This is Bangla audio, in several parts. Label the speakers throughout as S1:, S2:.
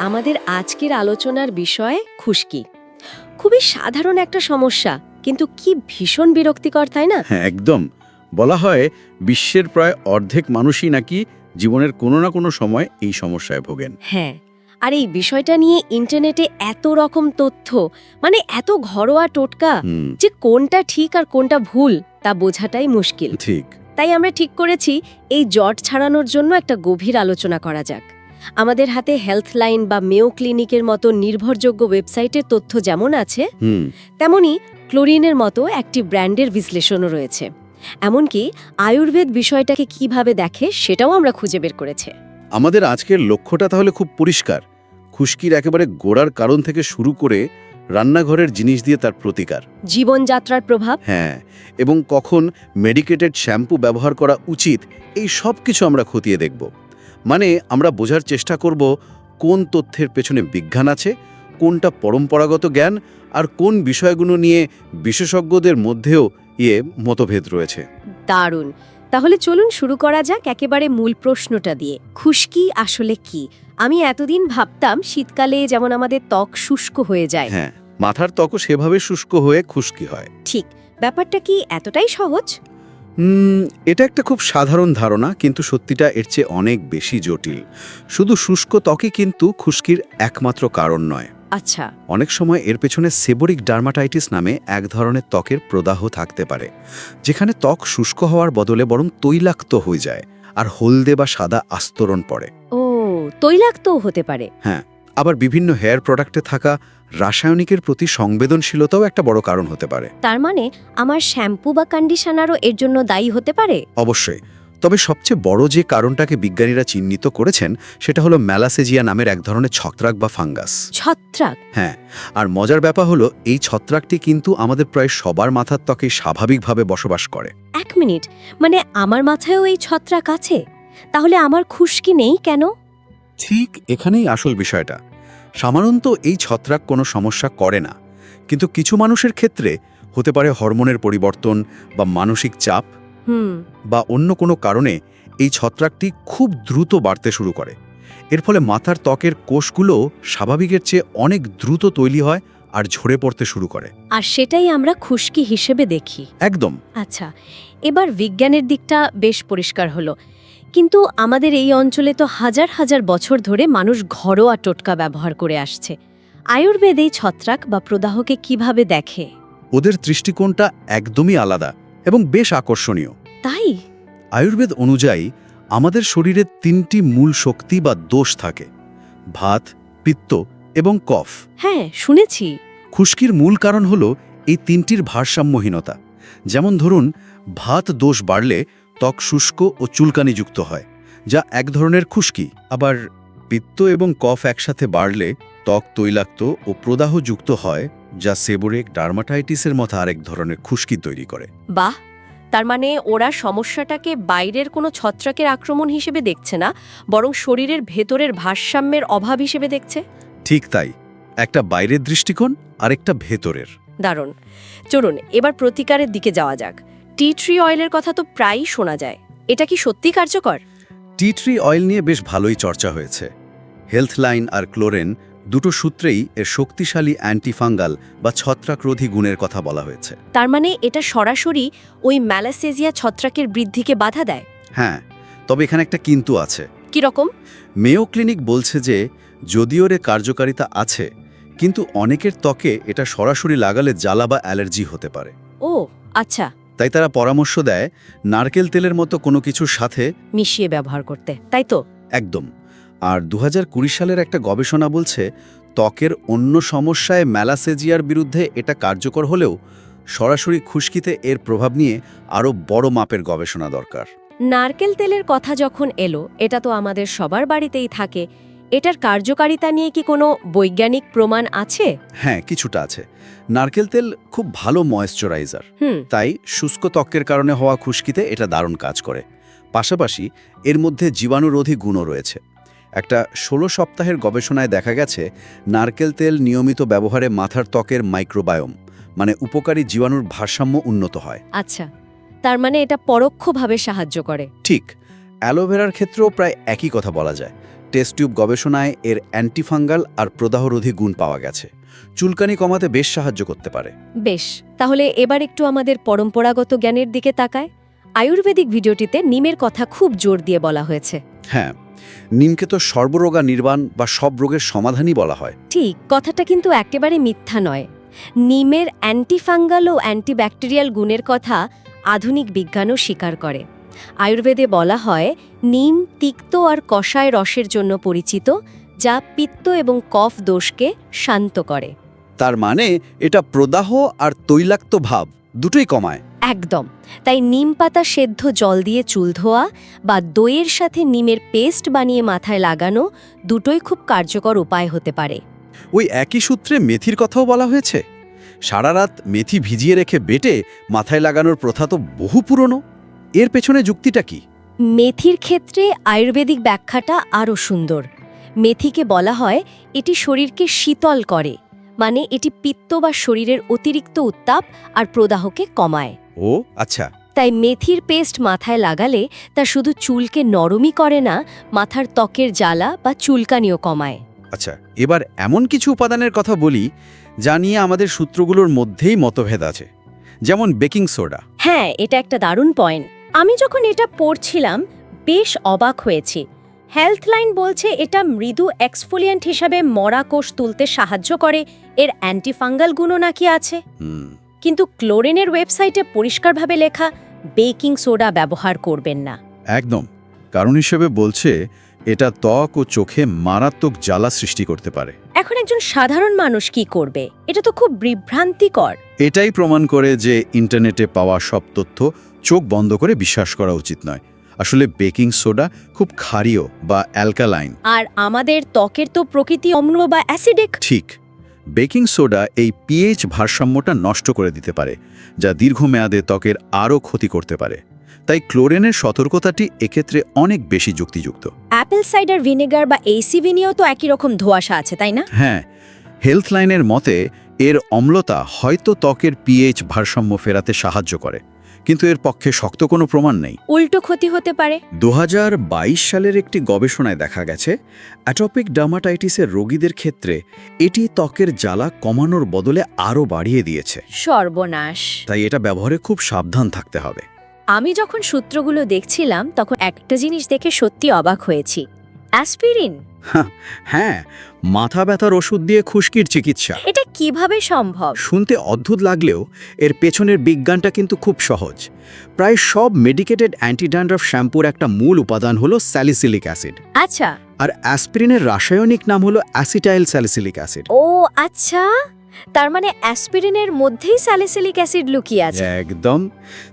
S1: আমাদের আজকের আলোচনার বিষয় খুশকি। খুবই সাধারণ একটা সমস্যা, কিন্তু কি ভীষণ বিরক্তিকর, তাই না?
S2: হ্যাঁ, একদম। বলা হয় বিশ্বের প্রায় অর্ধেক মানুষই নাকি জীবনের কোনো না কোনো সময় এই সমস্যায় ভোগেন।
S1: হ্যাঁ, আর এই বিষয়টা নিয়ে ইন্টারনেটে এত রকম তথ্য, মানে এত ঘরোয়া টোটকা,
S2: হুম,
S1: যে কোনটা ঠিক আর কোনটা ভুল তা বোঝাটাই মুশকিল।
S2: ঠিক।
S1: তাই আমরা ঠিক করেছি এই জট ছাড়ানোর জন্য একটা গভীর আলোচনা করা যাক। আমাদের হাতে হেলথলাইন বা মেও ক্লিনিকের মতো নির্ভরযোগ্য ওয়েবসাইটের তথ্য যেমন আছে,
S2: হুম,
S1: তেমনি ক্লোরিনের মতো একটি ব্র্যান্ডের বিশ্লেষণও রয়েছে। এমনকি আয়ুর্বেদ বিষয়টাকে কিভাবে দেখে সেটাও আমরা খুঁজে বের করেছে।
S2: আমাদের আজকের লক্ষ্যটা তাহলে খুব পরিষ্কার। খুশকির একেবারে গোড়ার কারণ থেকে শুরু করে রান্নাঘরের জিনিস দিয়ে তার প্রতিকার।
S1: জীবনযাত্রার প্রভাব।
S2: হ্যাঁ, এবং কখন মেডিকেটেড শ্যাম্পু ব্যবহার করা উচিত, এই সব কিছু আমরা খতিয়ে দেখব। মানে আমরা বোঝার চেষ্টা করব কোন তথ্যের পেছনে বিজ্ঞান আছে, কোনটা পরম্পরাগত জ্ঞান, আর কোন বিষয়গুলো নিয়ে বিশেষজ্ঞদের মধ্যেও মতভেদ রয়েছে।
S1: দারুণ। তাহলে চলুন শুরু করা যাক একেবারে মূল প্রশ্নটা দিয়ে। খুশকি আসলে কি? আমি এতদিন ভাবতাম শীতকালে যেমন আমাদের ত্বক শুষ্ক হয়ে যায়।
S2: হ্যাঁ, মাথার ত্বকও সেভাবে শুষ্ক হয়ে খুশকি হয়।
S1: ঠিক, ব্যাপারটা কি এতটাই সহজ?
S2: এটা একটা খুব সাধারণ ধারণা, কিন্তু সত্যিটা এর চেয়ে অনেক বেশি জটিল। শুধু শুষ্ক ত্বকই কিন্তু খুশকির একমাত্র কারণ নয়।
S1: আচ্ছা।
S2: অনেক সময় এর পেছনে সেবোরিক ডার্মাটাইটিস নামে এক ধরনের ত্বকের প্রদাহ থাকতে পারে, যেখানে ত্বক শুষ্ক হওয়ার বদলে বরং তৈলাক্ত হয়ে যায় আর হলদে বা সাদা আস্তরণ পড়ে।
S1: ও, তৈলাক্তও হতে পারে।
S2: হ্যাঁ, আবার বিভিন্ন হেয়ার প্রোডাক্টে থাকা রাসায়নিকের প্রতি সংবেদনশীলতাও একটা বড় কারণ হতে পারে।
S1: তার মানে আমার শ্যাম্পু বা কন্ডিশনারও এর জন্য দায়ী হতে পারে?
S2: অবশ্যই। তবে সবচেয়ে বড় যে কারণটাকে বিজ্ঞানীরা চিহ্নিত করেছেন সেটা হলো ম্যালাসেজিয়া নামের এক ধরনের ছত্রাক বা ফাঙ্গাস।
S1: ছত্রাক?
S2: হ্যাঁ, আর মজার ব্যাপার হলো এই ছত্রাকটি কিন্তু আমাদের প্রায় সবার মাথার ত্বকে স্বাভাবিকভাবে বসবাস করে।
S1: এক মিনিট, মানে আমার মাথায়ও এই ছত্রাক আছে? তাহলে আমার খুশকি নেই কেন?
S2: ঠিক এখানেই আসল বিষয়টা। সাধারণত এই ছত্রাক কোনো সমস্যা করে না, কিন্তু কিছু মানুষের ক্ষেত্রে হতে পারে হরমোনের পরিবর্তন বা মানসিক চাপ
S1: হুম।
S2: বা অন্য কোনো কারণে এই ছত্রাকটি খুব দ্রুত বাড়তে শুরু করে। এর ফলে মাথার ত্বকের কোষগুলো স্বাভাবিকের চেয়ে অনেক দ্রুত তৈরি হয় আর ঝরে পড়তে শুরু করে।
S1: আর সেটাই আমরা খুশকি হিসেবে দেখি।
S2: একদম।
S1: আচ্ছা, এবার বিজ্ঞানের দিকটা বেশ পরিষ্কার হলো। কিন্তু আমাদের এই অঞ্চলে তো হাজার হাজার বছর ধরে মানুষ ঘরোয়া টোটকা ব্যবহার করে আসছে। আয়ুর্বেদ এই ছত্রাক বা প্রদাহকে কিভাবে দেখে?
S2: ওদের দৃষ্টিকোণটা একদমই আলাদা এবং বেশ আকর্ষণীয়।
S1: তাই?
S2: আয়ুর্বেদ অনুযায়ী আমাদের শরীরে 3টি মূল শক্তি বা দোষ থাকে: ভাত, পিত্ত এবং কফ।
S1: হ্যাঁ, শুনেছি।
S2: খুশকির মূল কারণ হলো এই 3টির ভারসাম্যহীনতা। যেমন ধরুন, ভাত দোষ বাড়লে ত্বক শুষ্ক ও চুলকানিযুক্ত হয়, যা এক ধরনের খুশকি। আবার পিত্ত এবং কফ একসাথে বাড়লে ত্বক তৈলাক্ত ও প্রদাহযুক্ত হয়, যা সেবোরিক ডার্মাটাইটিসের মতো আরেক ধরনের খুশকি তৈরি করে।
S1: বাহ! তার মানে ওরা সমস্যাটাকে বাইরের কোনো ছত্রাকের আক্রমণ হিসেবে দেখছে না, বরং শরীরের ভেতরের ভারসাম্যের অভাব হিসেবে দেখছে।
S2: ঠিক তাই, একটা বাইরের দৃষ্টিকোণ আর একটা ভেতরের।
S1: দারুণ। চলুন এবার প্রতিকারের দিকে যাওয়া যাক। টি ট্রি অয়েলের কথা তো প্রায়ই শোনা যায়। এটা কি সত্যি কার্যকর?
S2: টি ট্রি অয়েল নিয়ে বেশ ভালোই চর্চা হয়েছে। হেলথলাইন আর ক্লোরেন দুটো সূত্রেই এর শক্তিশালী অ্যান্টিফাঙ্গাল বা ছত্রাকরোধী গুণের কথা বলা হয়েছে।
S1: তার মানে এটা সরাসরি ওই ম্যালাসেজিয়া ছত্রাকের বৃদ্ধিকে বাধা দেয়?
S2: হ্যাঁ, তবে এখানে একটা কিন্তু আছে।
S1: কি রকম?
S2: মেও ক্লিনিক বলছে যে যদিও এর কার্যকারিতা আছে, কিন্তু অনেকের ত্বকে এটা সরাসরি লাগালে জ্বালা বা অ্যালার্জি হতে পারে।
S1: ও আচ্ছা।
S2: তাই তারা পরামর্শ দেয় নারকেল তেলের মতো কোনো কিছুর সাথে
S1: মিশিয়ে ব্যবহার করতে, তাই তো?
S2: একদম। আর 2020 সালের একটা গবেষণা বলছে ত্বকের অন্য সমস্যায় ম্যালাসেজিয়ার বিরুদ্ধে এটা কার্যকর হলেও সরাসরি খুশকিতে এর প্রভাব নিয়ে আরও বড় মাপের গবেষণা দরকার।
S1: নারকেল তেলের কথা যখন এলো, এটা তো আমাদের সবার বাড়িতেই থাকে। এটার কার্যকারিতা নিয়ে কি কোনো বৈজ্ঞানিক প্রমাণ আছে?
S2: হ্যাঁ, কিছুটা আছে। নারকেল তেল খুব ভালো ময়েশ্চারাইজার,
S1: হুম।
S2: তাই শুষ্ক ত্বকের কারণে হওয়া খুশকিতে এটা দারুণ কাজ করে। পাশাপাশি এর মধ্যে জীবাণুরোধী গুণও রয়েছে। একটা 16 সপ্তাহের গবেষণায় দেখা গেছে নারকেল তেল নিয়মিত ব্যবহারে মাথার ত্বকের মাইক্রোবায়োম, মানে উপকারী জীবাণুর ভারসাম্য উন্নত হয়।
S1: আচ্ছা, তার মানে এটা পরোক্ষভাবে সাহায্য করে।
S2: ঠিক। অ্যালোভেরার ক্ষেত্রেও প্রায় একই কথা বলা যায়। টেস্ট টিউব গবেষণায় এর অ্যান্টিফাঙ্গাল আর প্রদাহরোধী গুণ পাওয়া গেছে। চুলকানি কমাতে বেশ সাহায্য করতে পারে।
S1: বেশ, তাহলে এবার একটু আমাদের পরম্পরাগত জ্ঞানের দিকে তাকায়। আয়ুর্বেদিক ভিডিওটিতে নিমের কথা খুব জোর দিয়ে বলা হয়েছে।
S2: হ্যাঁ, নিমকে তো সর্বরোগা নির্বাণ বা সব রোগের সমাধানই বলা হয়।
S1: ঠিক, কথাটা কিন্তু একেবারে মিথ্যা নয়। নিমের অ্যান্টিফাঙ্গাল ও অ্যান্টিব্যাকটেরিয়াল গুণের কথা আধুনিক বিজ্ঞানও স্বীকার করে। আয়ুর্বেদে বলা হয় নিম তিক্ত আর কষায় রসের জন্য পরিচিত, যা পিত্ত এবং কফ দোষকে শান্ত করে।
S2: তার মানে এটা প্রদাহ আর তৈলাক্ত ভাব দুটোই কমায়।
S1: একদম। তাই নিম পাতা সেদ্ধ জল দিয়ে চুল ধোয়া বা দইয়ের সাথে নিমের পেস্ট বানিয়ে মাথায় লাগানো দুটোই খুব কার্যকর উপায় হতে পারে।
S2: ওই একই সূত্রে মেথির কথাও বলা হয়েছে। সারা রাত মেথি ভিজিয়ে রেখে বেটে মাথায় লাগানোর প্রথা তো বহু পুরনো। এর পেছনে যুক্তিটা কি?
S1: মেথির ক্ষেত্রে আয়ুর্বেদিক ব্যাখ্যাটা আরও সুন্দর। মেথিকে বলা হয় এটি শরীরকে শীতল করে, মানে এটি পিত্ত বা শরীরের অতিরিক্ত উত্তাপ আর প্রদাহকে কমায়।
S2: ও আচ্ছা।
S1: তাই মেথির পেস্ট মাথায় লাগালে তা শুধু চুলকে নরমই করে না, মাথার ত্বকের জ্বালা বা চুলকানিও কমায়।
S2: আচ্ছা, এবার এমন কিছু উপাদানের কথা বলি যা নিয়ে আমাদের সূত্রগুলোর মধ্যেই মতভেদ আছে, যেমন বেকিং সোডা।
S1: হ্যাঁ, এটা একটা দারুণ পয়েন্ট। আমি যখন এটা পড়ছিলাম বেশ অবাক হয়েছি। হেলথলাইন বলছে এটা মৃদু এক্সফোলিয়েন্ট হিসাবে মরা কোষ তুলতে সাহায্য করে, এর অ্যান্টিফাঙ্গাল গুণও নাকি আছে। কিন্তু ক্লোরিনের ওয়েবসাইটে পরিষ্কারভাবে লেখা বেকিং সোডা ব্যবহার করবেন না।
S2: একদম। কারণ হিসেবে বলছে এটা ত্বক ও চোখে মারাত্মক জ্বালা সৃষ্টি করতে পারে।
S1: এখন একজন সাধারণ মানুষ কি করবে? এটা তো খুব বিভ্রান্তিকর।
S2: এটাই প্রমাণ করে যে ইন্টারনেটে পাওয়া সব তথ্য চোখ বন্ধ করে বিশ্বাস করা উচিত নয়। আসলে বেকিং সোডা খুব ক্ষারীয় বা অ্যালকালাইন।
S1: আর আমাদের ত্বকের তো প্রকৃতি অম্ল বা অ্যাসিডিক।
S2: ঠিক। বেকিং সোডা এই পিএইচ ভারসাম্যটা নষ্ট করে দিতে পারে, যা দীর্ঘমেয়াদে ত্বকের আরও ক্ষতি করতে পারে। তাই ক্লোরিনের সতর্কতাটি এক্ষেত্রে অনেক বেশি যুক্তিযুক্ত।
S1: অ্যাপেল সাইডার ভিনেগার বা এসিভি নিয়েও তো একই রকম ধোঁয়াশা আছে, তাই না?
S2: হ্যাঁ, হেলথলাইনের মতে এর অম্লতা হয়তো ত্বকের পিএইচ ভারসাম্য ফেরাতে সাহায্য করে, কিন্তু এর পক্ষে শক্ত কোনো প্রমাণ নেই।
S1: উল্টো ক্ষতি হতে পারে।
S2: 2022 সালের একটি গবেষণায় দেখা গেছে অ্যাটপিক ডার্মাটাইটিসের রোগীদের ক্ষেত্রে এটি ত্বকের জ্বালা কমানোর বদলে আরও বাড়িয়ে দিয়েছে।
S1: সর্বনাশ।
S2: তাই এটা ব্যবহারে খুব সাবধান থাকতে হবে।
S1: আমি যখন সূত্রগুলো দেখছিলাম তখন একটা জিনিস দেখে সত্যি অবাক হয়েছি। অ্যাসপিরিন।
S2: হ্যাঁ, মাথা ব্যথার ওষুধ দিয়ে খুশকির চিকিৎসা।
S1: এটা কিভাবে সম্ভব?
S2: শুনতে অদ্ভুত লাগলেও এর পেছনের বিজ্ঞানটা কিন্তু খুব সহজ। প্রায় সব মেডিকেটেড অ্যান্টিড্যান্ড্রাফ শ্যাম্পুর একটা মূল উপাদান হলো স্যালিসিলিক অ্যাসিড।
S1: আচ্ছা।
S2: আর অ্যাসপিরিনের রাসায়নিক নাম হলো অ্যাসিটাইল স্যালিসিলিক অ্যাসিড।
S1: ও আচ্ছা, তার মানে অ্যাসপিরিনের মধ্যেই স্যালিসিলিক অ্যাসিড লুকিয়ে আছে।
S2: একদম।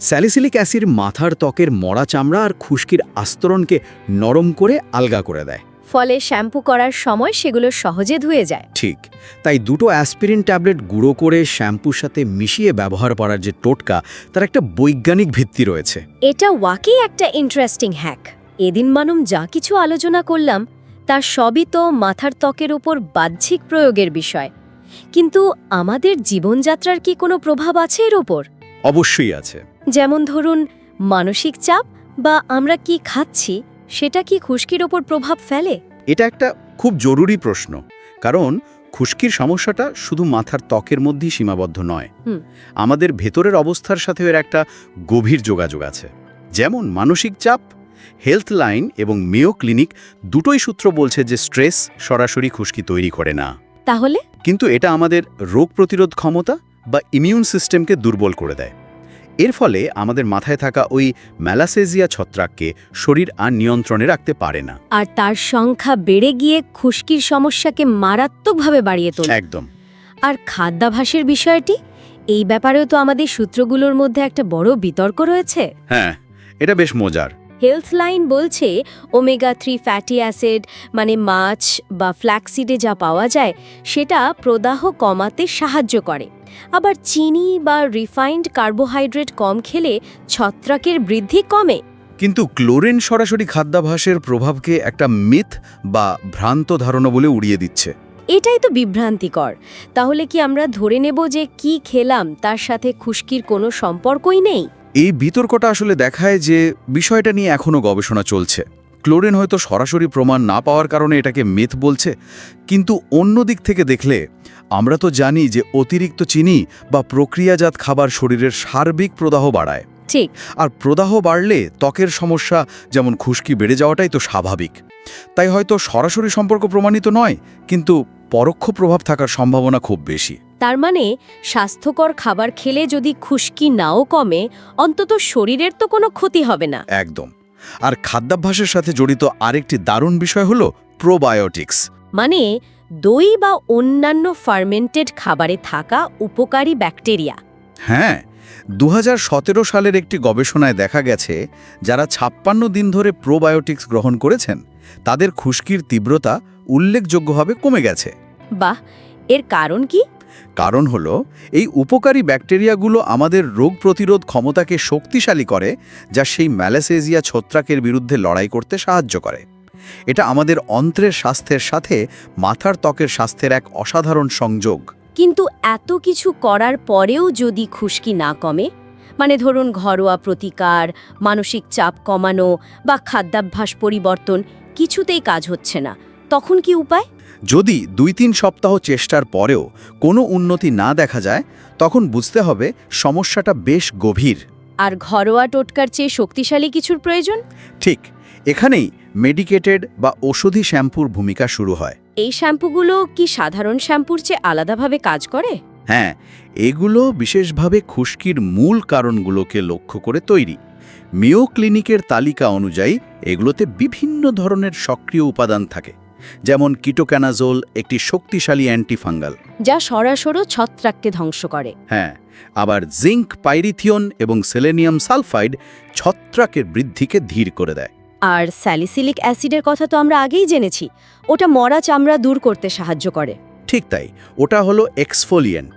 S2: স্যালিসিলিক অ্যাসিড মাথার ত্বকের মরা চামড়া আর খুশকির আস্তরণকে নরম করে আলগা করে দেয়,
S1: ফলে শ্যাম্পু করার সময় সেগুলো সহজে ধুয়ে যায়।
S2: ঠিক। তাই দুটো অ্যাসপিরিন ট্যাবলেট গুঁড়ো করে শ্যাম্পুর সাথে মিশিয়ে ব্যবহার করার যে টোটকা, তার একটা বৈজ্ঞানিক ভিত্তি রয়েছে।
S1: এটা ওয়াকেই একটা ইন্টারেস্টিং হ্যাক। এদিন মানম যা কিছু আলোচনা করলাম তার সবই তো মাথার ত্বকের উপর বাহ্যিক প্রয়োগের বিষয়, কিন্তু আমাদের জীবনযাত্রার কি কোনো প্রভাব আছে এর ওপর?
S2: অবশ্যই আছে।
S1: যেমন ধরুন মানসিক চাপ বা আমরা কি খাচ্ছি সেটা কি খুশকির ওপর প্রভাব ফেলে?
S2: এটা একটা খুব জরুরি প্রশ্ন, কারণ খুশকির সমস্যাটা শুধু মাথার ত্বকের মধ্যেই সীমাবদ্ধ নয়। আমাদের ভেতরের অবস্থার সাথেও এর একটা গভীর যোগাযোগ আছে। যেমন মানসিক চাপ, হেলথলাইন এবং মেয়ো ক্লিনিক দুটোই সূত্র বলছে যে স্ট্রেস সরাসরি খুশকি তৈরি করে না,
S1: তাহলে
S2: কিন্তু এটা আমাদের রোগ প্রতিরোধ ক্ষমতা বা ইমিউন সিস্টেমকে দুর্বল করে দেয়। এর ফলে আমাদের মাথায় থাকা ওই ম্যালাসেজিয়া ছত্রাককে শরীর আর নিয়ন্ত্রণে রাখতে পারে না,
S1: আর তার সংখ্যা বেড়ে গিয়ে খুশকির সমস্যাকে মারাত্মকভাবে বাড়িয়ে তোলে।
S2: একদম।
S1: আর খাদ্যাভ্যাসের বিষয়টি, এই ব্যাপারেও তো আমাদের সূত্রগুলোর মধ্যে একটা বড় বিতর্ক রয়েছে।
S2: হ্যাঁ, এটা বেশ মজার।
S1: হেলথলাইন বলছে ওমেগা-3 ফ্যাটি অ্যাসিড মানে মাছ বা ফ্ল্যাক্সিডে যা পাওয়া যায় সেটা প্রদাহ কমাতে সাহায্য করে। আবার চিনি বা রিফাইন্ড কার্বোহাইড্রেট কম খেলে ছত্রাকের বৃদ্ধি কমে।
S2: কিন্তু ক্লোরিন সরাসরি খাদ্যাভ্যাসের প্রভাবকে একটা মিথ বা ভ্রান্ত ধারণা বলে উড়িয়ে দিচ্ছে।
S1: এটাই তো বিভ্রান্তিকর। তাহলে কি আমরা ধরে নেব যে কি খেলাম তার সাথে খুশকির কোনো সম্পর্কই নেই?
S2: এই বিতর্কটা আসলে দেখায় যে বিষয়টা নিয়ে এখনও গবেষণা চলছে। ক্লোরিন হয়তো সরাসরি প্রমাণ না পাওয়ার কারণে এটাকে মিথ বলছে, কিন্তু অন্য দিক থেকে দেখলে আমরা তো জানি যে অতিরিক্ত চিনি বা প্রক্রিয়াজাত খাবার শরীরের সার্বিক প্রদাহ বাড়ায়।
S1: ঠিক।
S2: আর প্রদাহ বাড়লে ত্বকের সমস্যা যেমন খুশকি বেড়ে যাওয়াটাই তো স্বাভাবিক। তাই হয়তো সরাসরি সম্পর্ক প্রমাণিত নয়, কিন্তু পরোক্ষ প্রভাব থাকার সম্ভাবনা খুব বেশি।
S1: তার মানে স্বাস্থ্যকর খাবার খেলে যদি খুশকি নাও কমে, অন্তত শরীরের তো কোনো ক্ষতি হবে না।
S2: একদম। আর খাদ্যাভ্যাসের সাথে জড়িত আরেকটি দারুণ বিষয় হলো প্রোবায়োটিক্স।
S1: মানে দই বা অন্যান্য ফার্মেন্টেড খাবারে থাকা উপকারী ব্যাকটেরিয়া।
S2: হ্যাঁ, 2017 সালের একটি গবেষণায় দেখা গেছে যারা 56 দিন ধরে প্রোবায়োটিক্স গ্রহণ করেছেন তাদের খুশকির তীব্রতা উল্লেখযোগ্যভাবে কমে গেছে।
S1: বাহ, এর কারণ কি?
S2: কারণ হলো এই উপকারী ব্যাকটেরিয়াগুলো আমাদের রোগ প্রতিরোধ ক্ষমতাকে শক্তিশালী করে, যা সেই ম্যালাসেজিয়া ছত্রাকের বিরুদ্ধে লড়াই করতে সাহায্য করে। এটা আমাদের অন্ত্রের স্বাস্থ্যের সাথে মাথার ত্বকের স্বাস্থ্যের এক অসাধারণ সংযোগ।
S1: কিন্তু এত কিছু করার পরেও যদি খুশকি না কমে, মানে ধরুন ঘরোয়া প্রতিকার, মানসিক চাপ কমানো বা খাদ্যাভ্যাস পরিবর্তন কিছুতেই কাজ হচ্ছে না, তখন কি উপায়?
S2: যদি 2-3 সপ্তাহ চেষ্টার পরেও কোনো উন্নতি না দেখা যায়, তখন বুঝতে হবে সমস্যাটা বেশ গভীর।
S1: আর ঘরোয়া টোটকার চেয়ে শক্তিশালী কিছুর প্রয়োজন?
S2: ঠিক এখানেই মেডিকেটেড বা ওষুধি শ্যাম্পুর ভূমিকা শুরু হয়।
S1: এই শ্যাম্পুগুলো কি সাধারণ শ্যাম্পুর চেয়ে আলাদাভাবে কাজ করে?
S2: হ্যাঁ, এগুলো বিশেষভাবে খুশকির মূল কারণগুলোকে লক্ষ্য করে তৈরি। মেয়ো ক্লিনিকের তালিকা অনুযায়ী এগুলোতে বিভিন্ন ধরনের সক্রিয় উপাদান থাকে, যেমন কিটোক্যানাজোল একটি শক্তিশালী অ্যান্টিফাঙ্গাল,
S1: যা সরাসরি ছত্রাককে ধ্বংস করে।
S2: হ্যাঁ, আবার জিঙ্ক, পাইরিথিয়ন এবং সেলেনিয়াম সালফাইড ছত্রাকের বৃদ্ধিকে ধীর করে দেয়।
S1: আর স্যালিসিলিক অ্যাসিডের কথা তো আমরা আগেই জেনেছি, ওটা মরা চামড়া দূর করতে সাহায্য করে।
S2: ঠিক তাই, ওটা হলো এক্সফোলিয়েন্ট।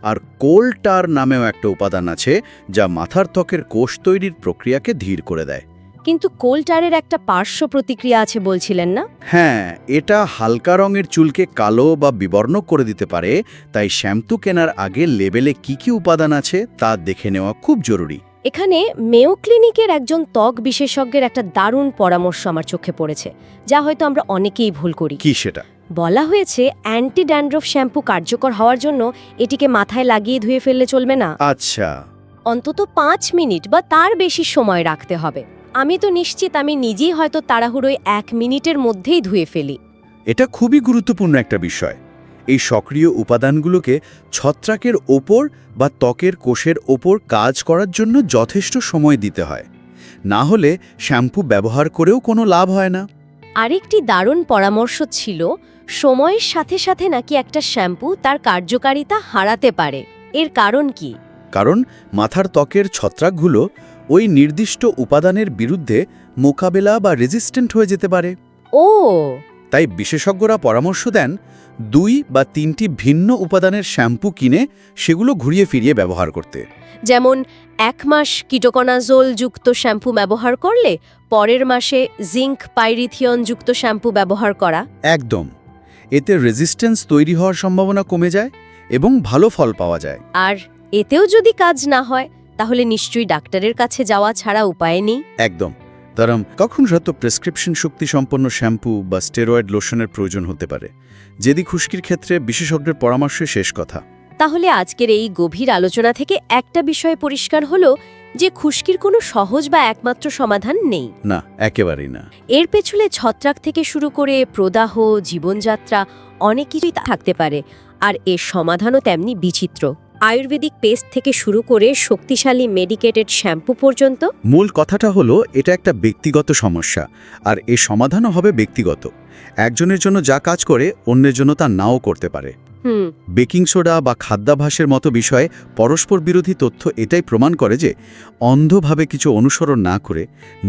S2: আর কোলটার নামেও একটা উপাদান আছে যা মাথার ত্বকের কোষ তৈরির প্রক্রিয়াকে ধীর করে দেয়।
S1: কিন্তু কোলটারের একটা পার্শ্ব প্রতিক্রিয়া আছে বলছিলেন না?
S2: হ্যাঁ, এটা হালকা রঙের চুলকে কালো বা বিবর্ণ করে দিতে পারে, তাই শ্যাম্পু কেনার আগে লেবেলে কি কি উপাদান আছে তা দেখে নেওয়া খুব জরুরি।
S1: এখানে মেয়ো ক্লিনিকের একজন ত্বক বিশেষজ্ঞের একটা দারুণ পরামর্শ আমার চোখে পড়েছে, যা হয়তো আমরা অনেকেই ভুল করি।
S2: কি সেটা?
S1: বলা হয়েছে অ্যান্টি ড্যান্ড্রফ শ্যাম্পু কার্যকর হওয়ার জন্য এটিকে মাথায় লাগিয়ে ধুয়ে ফেললে চলবে না।
S2: আচ্ছা।
S1: অন্তত 5 মিনিট বা তার বেশি সময় রাখতে হবে। আমি তো নিশ্চিত আমি নিজেই হয়তো তাড়াহুড়োয় 1 মিনিটের মধ্যেই ধুয়ে ফেলি।
S2: এটা খুবই গুরুত্বপূর্ণ একটা বিষয়। এই সক্রিয় উপাদানগুলোকে ছত্রাকের ওপর বা ত্বকের কোষের ওপর কাজ করার জন্য যথেষ্ট সময় দিতে হয়, না হলে শ্যাম্পু ব্যবহার করেও কোনো লাভ হয় না।
S1: আরেকটি দারুণ পরামর্শ ছিল, সময়ের সাথে সাথে নাকি একটা শ্যাম্পু তার কার্যকারিতা হারাতে পারে। এর কারণ কি?
S2: কারণ মাথার ত্বকের ছত্রাকগুলো ওই নির্দিষ্ট উপাদানের বিরুদ্ধে মোকাবেলা বা রেজিস্ট্যান্ট হয়ে যেতে পারে।
S1: ও,
S2: তাই বিশেষজ্ঞরা পরামর্শ দেন 2 বা 3টি ভিন্ন উপাদানের শ্যাম্পু কিনে সেগুলো ঘুরিয়ে ফিরিয়ে ব্যবহার করতে।
S1: যেমন 1 মাস কিটোকোনাজোল যুক্ত শ্যাম্পু ব্যবহার করলে পরের মাসে জিঙ্ক পাইরিথিয়ন যুক্ত শ্যাম্পু ব্যবহার করা।
S2: একদম। এতে রেজিস্ট্যান্স তৈরি হওয়ার সম্ভাবনা কমে যায় এবং ভালো ফল পাওয়া যায়।
S1: আর এতেও যদি কাজ না হয়, তাহলে নিশ্চয়ই ডাক্তারের কাছে যাওয়া ছাড়া উপায় নেই।
S2: একদম। কারণ কখন হয়তো প্রেসক্রিপশন শক্তি সম্পন্ন শ্যাম্পু বা স্টেরয়েড লোশনের প্রয়োজন হতে পারে, যেদি খুশকির ক্ষেত্রে বিশেষজ্ঞের পরামর্শে শেষ কথা।
S1: তাহলে আজকের এই গভীর আলোচনা থেকে একটা বিষয় পরিষ্কার হলো যে খুশকির কোনো সহজ বা একমাত্র সমাধান নেই।
S2: না, একেবারেই না।
S1: এর পেছনে ছত্রাক থেকে শুরু করে প্রদাহ, জীবনযাত্রা অনেক কিছুই থাকতে পারে, আর এর সমাধানও তেমনি বিচিত্র। আয়ুর্বেদিক পেস্ট থেকে শুরু করে শক্তিশালী মেডিকেটেড শ্যাম্পু পর্যন্ত।
S2: মূল কথাটা হলো এটা একটা ব্যক্তিগত সমস্যা, আর এর সমাধানও হবে ব্যক্তিগত। একজনের জন্য যা কাজ করে অন্যের জন্য তা নাও করতে পারে। বেকিং সোডা বা খাদ্যাভ্যাসের মতো বিষয়ে পরস্পর বিরোধী তথ্য এটাই প্রমাণ করে যে অন্ধভাবে কিছু অনুসরণ না করে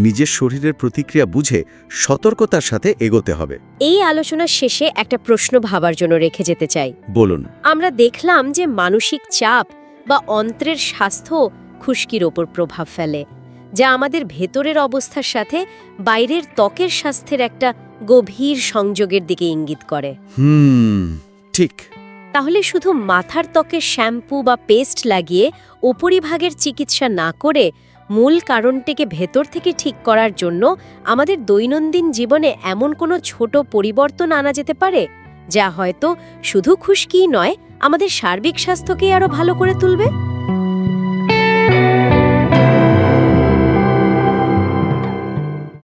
S2: নিজের শরীরের প্রতিক্রিয়া বুঝে সতর্কতার সাথে এগোতে হবে।
S1: এই আলোচনার শেষে একটা প্রশ্ন ভাবার জন্য রেখে যেতে চাই।
S2: বলুন।
S1: আমরা দেখলাম যে মানসিক চাপ বা অন্ত্রের স্বাস্থ্য খুশকির ওপর প্রভাব ফেলে, যা আমাদের ভেতরের অবস্থার সাথে বাইরের ত্বকের স্বাস্থ্যের একটা গভীর সংযোগের দিকে ইঙ্গিত করে।
S2: ঠিক।
S1: তাহলে শুধু মাথার ত্বকের শ্যাম্পু বা পেস্ট লাগিয়ে উপরিভাগের চিকিৎসা না করে মূল কারণটিকে ভেতর থেকে ঠিক করার জন্য আমাদের দৈনন্দিন জীবনে এমন কোনো ছোট পরিবর্তন আনা যেতে পারে যা হয়তো শুধু খুশকিই নয়, আমাদের সার্বিক স্বাস্থ্যকেই আরও ভালো করে তুলবে।